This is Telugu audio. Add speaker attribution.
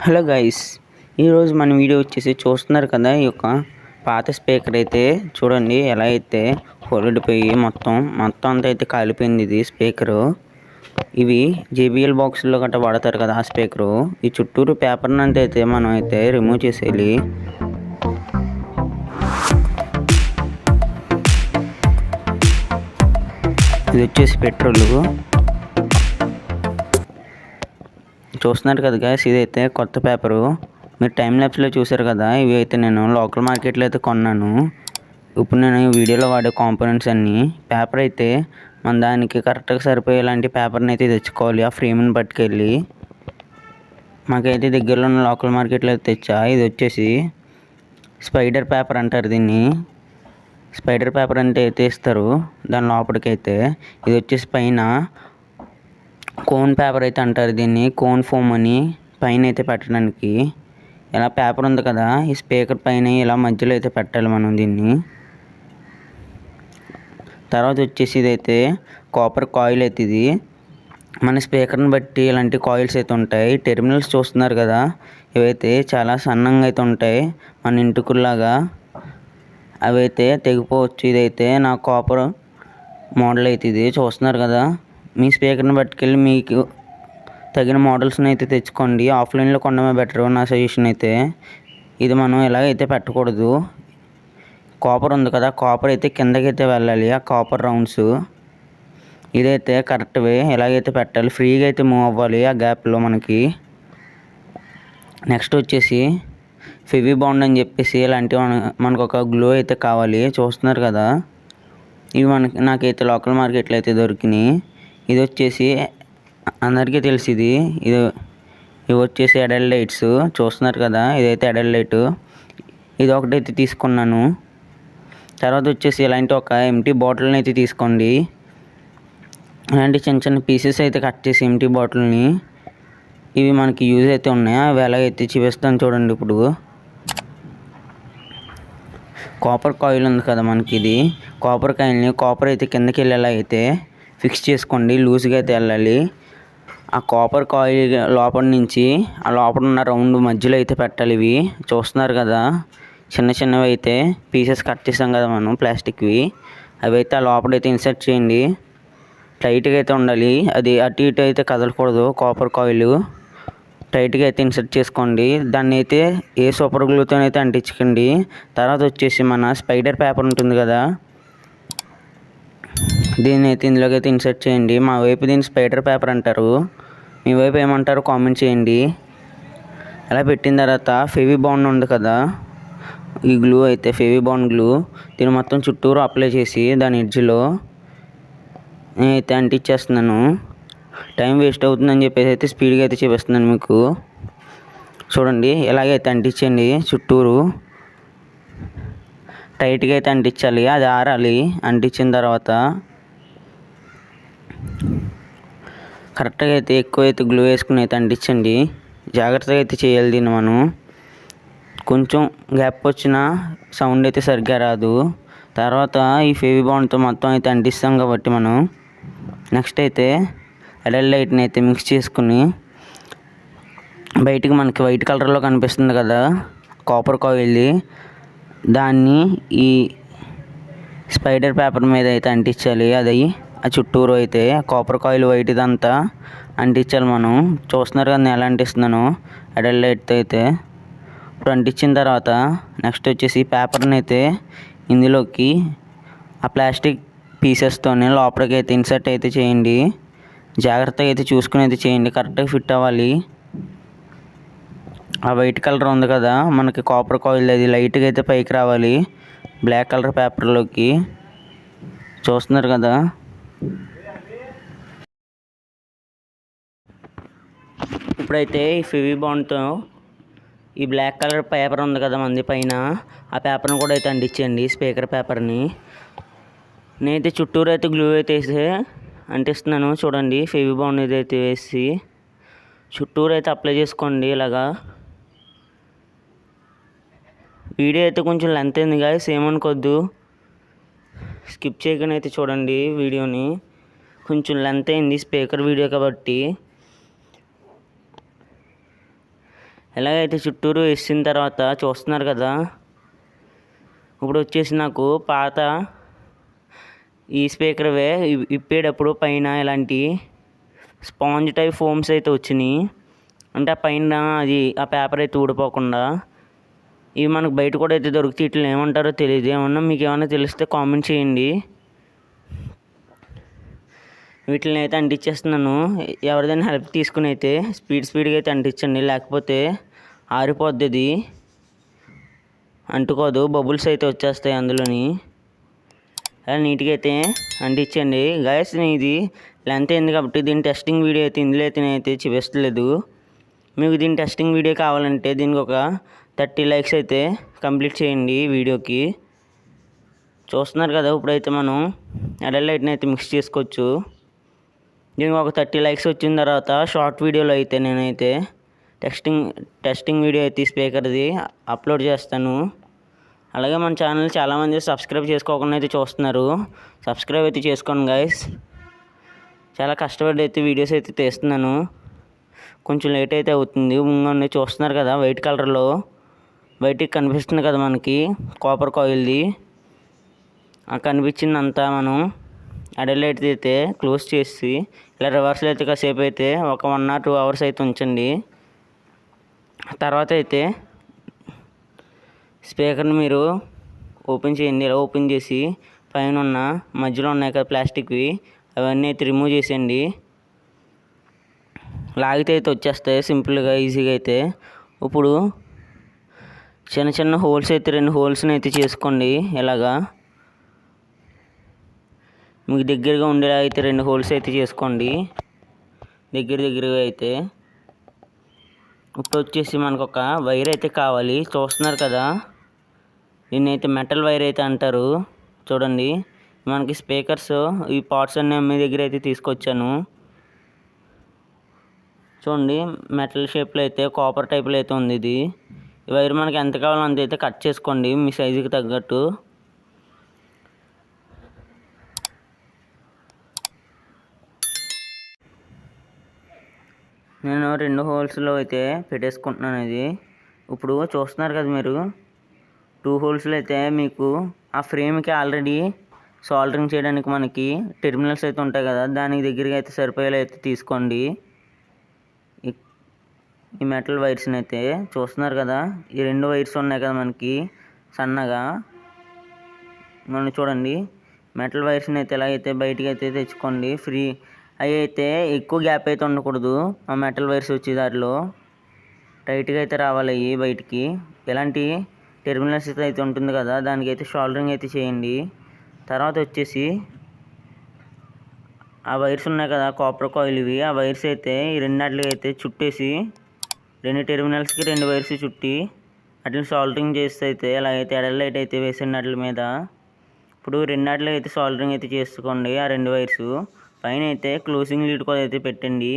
Speaker 1: హలో గైస్, ఈరోజు మన వీడియో వచ్చేసి చూస్తున్నారు కదా. ఈ యొక్క పాత స్పీకర్ అయితే చూడండి ఎలా అయితే పొరడిపోయి మొత్తం అంతా అయితే కాలిపోయింది. ఇది స్పీకరు. ఇవి జేబీఎల్ బాక్సుల్లో గట్రా వాడతారు కదా ఆ స్పీకరు. ఈ చుట్టూరు పేపర్ని అంతా అయితే మనం అయితే రిమూవ్ చేసేయాలి. ఇది వచ్చేసి పెట్రోల్. చూస్తున్నారు కదా గైస్, ఇదైతే కొత్త పేపరు. మీరు టైం ల్యాప్స్లో చూసారు కదా. ఇవి అయితే నేను లోకల్ మార్కెట్లో అయితే కొన్నాను. ఇప్పుడు నేను ఈ వీడియోలో వాడే కాంపోనెంట్స్ అన్నీ. పేపర్ అయితే మన దానికి కరెక్ట్గా సరిపోయేలాంటి పేపర్ని అయితే తెచ్చుకోవాలి. ఆ ఫ్రేమ్ని పట్టుకెళ్ళి మాకైతే దగ్గరలో ఉన్న లోకల్ మార్కెట్లో అయితే తెచ్చా. ఇది వచ్చేసి స్పైడర్ పేపర్ అంటారు దీన్ని. స్పైడర్ పేపర్ అంటే అయితే ఇస్తారు దాని లోపలికైతే. ఇది వచ్చేసి పైన కోన్ పేపర్ అయితే అంటారు దీన్ని. కోన్ ఫోమ్ అని పైన అయితే పెట్టడానికి. ఇలా పేపర్ ఉంది కదా, ఈ స్పీకర్ పైన ఇలా మధ్యలో అయితే పెట్టాలి మనం దీన్ని. తర్వాత వచ్చేసి ఇదైతే కాపర్ కాయిల్ అయితే. ఇది మన స్పీకర్ని బట్టి ఇలాంటి కాయిల్స్ అయితే ఉంటాయి. టెర్మినల్స్ చూస్తున్నారు కదా, ఇవైతే చాలా సన్నంగా అయితే ఉంటాయి మన ఇంటికుల్లాగా. అవి అయితే తెగిపోవచ్చు. ఇదైతే నా కాపర్ మోడల్ అయితే. ఇది చూస్తున్నారు కదా. మీ స్పీకర్ని పట్టుకెళ్ళి మీకు తగిన మోడల్స్ని అయితే తెచ్చుకోండి. ఆఫ్లైన్లో కొనడమే బెటర్ నా సజెషన్ అయితే. ఇది మనం ఎలాగైతే పెట్టకూడదు. కాపర్ ఉంది కదా, కాపర్ అయితే కిందకైతే వెళ్ళాలి. ఆ కాపర్ రౌండ్స్ ఇదైతే కరెక్ట్ వే. ఎలాగైతే పెట్టాలి, ఫ్రీగా అయితే మూవ్ అవ్వాలి ఆ గ్యాప్లో మనకి. నెక్స్ట్ వచ్చేసి ఫెవి బాండ్ అని చెప్పేసి ఇలాంటివి మనకు ఒక గ్లో అయితే కావాలి. చూస్తున్నారు కదా, ఇవి నాకైతే లోకల్ మార్కెట్లో అయితే దొరికినాయి. ఇది వచ్చేసి అందరికీ తెలిసి ఇవి వచ్చేసి అడల్ట్ లైట్స్. చూస్తున్నారు కదా, ఇదైతే అడల్ట్ లైట్. ఇది ఒకటైతే తీసుకున్నాను. తర్వాత వచ్చేసి ఇలాంటి ఒక ఎంటీ బాటిల్ని అయితే తీసుకోండి. ఇలాంటి చిన్న చిన్న పీసెస్ అయితే కట్ చేసి ఎంటీ బాటిల్ని. ఇవి మనకి యూజ్ అయితే ఉన్నాయి. అవి ఎలాగైతే చూపిస్తాను చూడండి. ఇప్పుడు కాపర్ కాయిల్ ఉంది కదా మనకి, ఇది కాపర్ కాయిల్ని కాపర్ అయితే కిందకి వెళ్ళేలా అయితే ఫిక్స్ చేసుకోండి. లూజ్గా అయితే వెళ్ళాలి. ఆ కాపర్ కాయిల్ లోపల నుంచి ఆ లోపల ఉన్న రౌండ్ మధ్యలో అయితే పెట్టాలి. ఇవి చూస్తున్నారు కదా, చిన్న చిన్నవి అయితే పీసెస్ కట్ చేసాం కదా మనం ప్లాస్టిక్వి. అవి అయితే ఆ లోపలైతే ఇన్సర్ట్ చేయండి. టైట్గా అయితే ఉండాలి. అది అటు ఇటు అయితే కదలకూడదు. కాపర్ కాయిల్ టైట్గా అయితే ఇన్సర్ట్ చేసుకోండి. దాన్ని అయితే ఏ సూపర్ గ్లూతో అయితే అంటించకండి. తర్వాత వచ్చేసి మన స్పైడర్ పేపర్ ఉంటుంది కదా, దీన్ని అయితే ఇందులోకి అయితే ఇన్సర్ట్ చేయండి. మా వైపు దీన్ని స్పైడర్ పేపర్ అంటారు. మీ వైపు ఏమంటారో కామెంట్ చేయండి. అలా పెట్టిన తర్వాత ఫెవి బాండ్ ఉంది కదా, ఈ గ్లూ అయితే ఫెవి బాండ్ గ్లూ. దీన్ని మొత్తం చుట్టూరు అప్లై చేసి దాని ఎడ్జ్లో నేనైతే అంటించేస్తున్నాను. టైం వేస్ట్ అవుతుందని చెప్పేసి అయితే స్పీడ్గా అయితే చూపిస్తున్నాను మీకు. చూడండి, ఎలాగైతే అంటించండి. చుట్టూరు టైట్గా అయితే అంటించాలి. అది ఆరాలి. అంటించిన తర్వాత కరెక్ట్గా అయితే ఎక్కువైతే గ్లూ వేసుకుని అయితే అంటించండి. జాగ్రత్తగా అయితే చేయాలి దీన్ని మనం. కొంచెం గ్యాప్ వచ్చిన సౌండ్ అయితే సరిగ్గా రాదు. తర్వాత ఈ ఫెవి బాండ్తో మొత్తం అయితే అంటిస్తాం కాబట్టి మనం నెక్స్ట్ అయితే అడల్ట్ లైట్ని అయితే మిక్స్ చేసుకుని, బయటికి మనకి వైట్ కలర్లో కనిపిస్తుంది కదా కాపర్ కాయిల్ది, దాన్ని ఈ స్పైడర్ పేపర్ మీద అయితే అంటించాలి. అది ఆ చుట్టూరు అయితే కాపర్ కాయిల్ వైట్ ఇదంతా అంటించాలి మనం. చూస్తున్నారు కదా నేను ఎలా అంటిస్తున్నాను అడల్ట్ లైట్తో అయితే. ఇప్పుడు అంటించిన తర్వాత నెక్స్ట్ వచ్చేసి పేపర్ని అయితే ఇందులోకి ఆ ప్లాస్టిక్ పీసెస్తోనే లోపలికి అయితే ఇన్సర్ట్ అయితే చేయండి. జాగ్రత్తగా అయితే చూసుకుని అయితే చేయండి. కరెక్ట్గా ఫిట్ అవ్వాలి. ఆ వైట్ కలర్ ఉంది కదా మనకి కాపర్ కాయిల్, అది లైట్గా అయితే పైకి రావాలి బ్లాక్ కలర్ పేపర్లోకి. చూస్తున్నారు కదా. ఇప్పుడైతే ఈ ఫెవి బాండ్తో ఈ బ్లాక్ కలర్ పేపర్ ఉంది కదా మంది పైన, ఆ పేపర్ని కూడా అయితే అంటించండి, స్పీకర్ పేపర్ని. నేనైతే చుట్టూరు అయితే గ్లూ అయితే వేసి అంటిస్తున్నాను. చూడండి, ఫెవి బాండ్ ఇదైతే వేసి చుట్టూరు అయితే అప్లై చేసుకోండి ఇలాగా. వీడియో అయితే కొంచెం లెంత్ అయింది గాయ్స్, ఏమనుకోద్దు. స్కిప్ చేయకుండా అయితే చూడండి వీడియోని. కొంచెం లెంత్ అయింది స్పీకర్ వీడియో కాబట్టి. ఎలాగైతే చుట్టూరు వేసిన తర్వాత చూస్తున్నారు కదా, ఇప్పుడు వచ్చేసి నాకు పాత ఈ స్పీకర్వే ఇప్పేటప్పుడు పైన ఇలాంటి స్పాంజ్ టైప్ ఫోమ్స్ అయితే వచ్చినాయి. అంటే ఆ పైన ఆ పేపర్ అయితే ఊడిపోకుండా. ఇవి మనకు బయట కూడా అయితే దొరుకుతాయి. వీటిని ఏమంటారో తెలియదు. ఏమన్నా మీకు ఏమన్నా తెలిస్తే కామెంట్ చేయండి. వీటిని అయితే అంటించేస్తున్నాను. ఎవరిదైనా హెల్ప్ తీసుకుని అయితే స్పీడ్గా అయితే అంటించండి, లేకపోతే ఆరిపోద్ది, ఇది అంటుకోదు, బబుల్స్ అయితే వచ్చేస్తాయి అందులోని. అలా నీట్గా అయితే అంటించండి గైస్. ఇది లెంత్ అయింది కాబట్టి దీని టెస్టింగ్ వీడియో అయితే ఇందులో అయితే నేనైతే చూపిస్తలేదు. మీకు దీని టెస్టింగ్ వీడియో కావాలంటే దీనికి ఒక 30 లైక్స్ అయితే కంప్లీట్ చేయండి వీడియోకి. చూస్తున్నారు కదా, ఇప్పుడైతే మనం ఎడల్ లైట్ని అయితే మిక్స్ చేసుకోవచ్చు. దీనికి ఒక 30 లైక్స్ వచ్చిన తర్వాత షార్ట్ వీడియోలో అయితే నేనైతే టెస్టింగ్ వీడియో అయితే స్పీకర్ది అప్లోడ్ చేస్తాను. అలాగే మన ఛానల్ చాలామంది సబ్స్క్రైబ్ చేసుకోకుండా అయితే చూస్తున్నారు. సబ్స్క్రైబ్ అయితే చేసుకోండి గైస్. చాలా కష్టపడి అయితే వీడియోస్ అయితే తీస్తున్నాను. కొంచెం లేట్ అయితే అవుతుంది. ముందు చూస్తున్నారు కదా, వైట్ కలర్లో బయటికి కనిపిస్తుంది కదా మనకి కాపర్ కాయిల్ది. ఆ కనిపించిందంతా మనం అడల్ లైట్ అయితే క్లోజ్ చేసి ఇలా రివర్స్లో అయితే కాసేపు అయితే ఒక 1 or 2 hours అయితే ఉంచండి. తర్వాత అయితే స్పీకర్ని మీరు ఓపెన్ చేయండి. ఇలా ఓపెన్ చేసి పైన ఉన్న మధ్యలో ఉన్నాయి కదా ప్లాస్టిక్వి, అవన్నీ అయితే రిమూవ్ చేసేయండి. లాగితే అయితే వచ్చేస్తాయి సింపుల్గా, ఈజీగా అయితే. ఇప్పుడు చిన్న చిన్న హోల్స్ అయితే 2 హోల్స్ని అయితే చేసుకోండి. ఇలాగా మీకు దగ్గరగా ఉండేలా అయితే 2 హోల్స్ అయితే చేసుకోండి, దగ్గరగా అయితే. ఇప్పుడు వచ్చేసి మనకు ఒక వైర్ అయితే కావాలి. చూస్తున్నారు కదా, దీన్ని అయితే మెటల్ వైర్ అయితే అంటారు. చూడండి, మనకి స్పీకర్స్ ఈ పార్ట్స్ అన్నీ మీ దగ్గర అయితే తీసుకొచ్చాను. చూడండి, మెటల్ షేప్లో అయితే కాపర్ టైప్లో అయితే ఉంది ఇది. ఈ వైర్ మనకి ఎంత కావాలో అంత అయితే కట్ చేసుకోండి మీ సైజుకి తగ్గట్టు. నేను 2 హోల్స్లో అయితే పెట్టేసుకుంటున్నాను ఇది. ఇప్పుడు చూస్తున్నారు కదా మీరు, 2 హోల్స్లో అయితే మీకు ఆ ఫ్రేమ్కి ఆల్రెడీ సాల్డరింగ్ చేయడానికి మనకి టెర్మినల్స్ అయితే ఉంటాయి కదా, దానికి దగ్గరగా అయితే సరిపోయేలా అయితే తీసుకోండి. ఈ మెటల్ వైర్స్ని అయితే చూస్తున్నారు కదా, ఈ 2 వైర్స్ ఉన్నాయి కదా మనకి సన్నగా. మనం చూడండి, మెటల్ వైర్స్ని అయితే ఎలాగైతే బయటికి అయితే తెచ్చుకోండి. అవి అయితే ఎక్కువ గ్యాప్ అయితే ఉండకూడదు. ఆ మెటల్ వైర్స్ వచ్చే దారిలో టైట్గా అయితే రావాలి అవి బయటికి. ఎలాంటి టెర్మినల్స్ అయితే ఉంటుంది కదా, దానికి అయితే షోల్డరింగ్ అయితే చేయండి. తర్వాత వచ్చేసి ఆ వైర్స్ ఉన్నాయి కదా కాపర్ కాయిల్ ఇవి, ఆ వైర్స్ అయితే ఈ 2 నాట్లకి అయితే చుట్టేసి 2 టెర్మినల్స్కి 2 వైర్స్ చుట్టి వాటిని సాల్డరింగ్ చేస్తే అయితే అలాగైతే ఎడల్ లైట్ అయితే వేసిన వాటి మీద. ఇప్పుడు 2 నాట్లకి అయితే సాల్డరింగ్ అయితే చేసుకోండి. ఆ 2 వైర్స్ పైన అయితే క్లోజింగ్ లీడ్ కూడా అయితే పెట్టండి.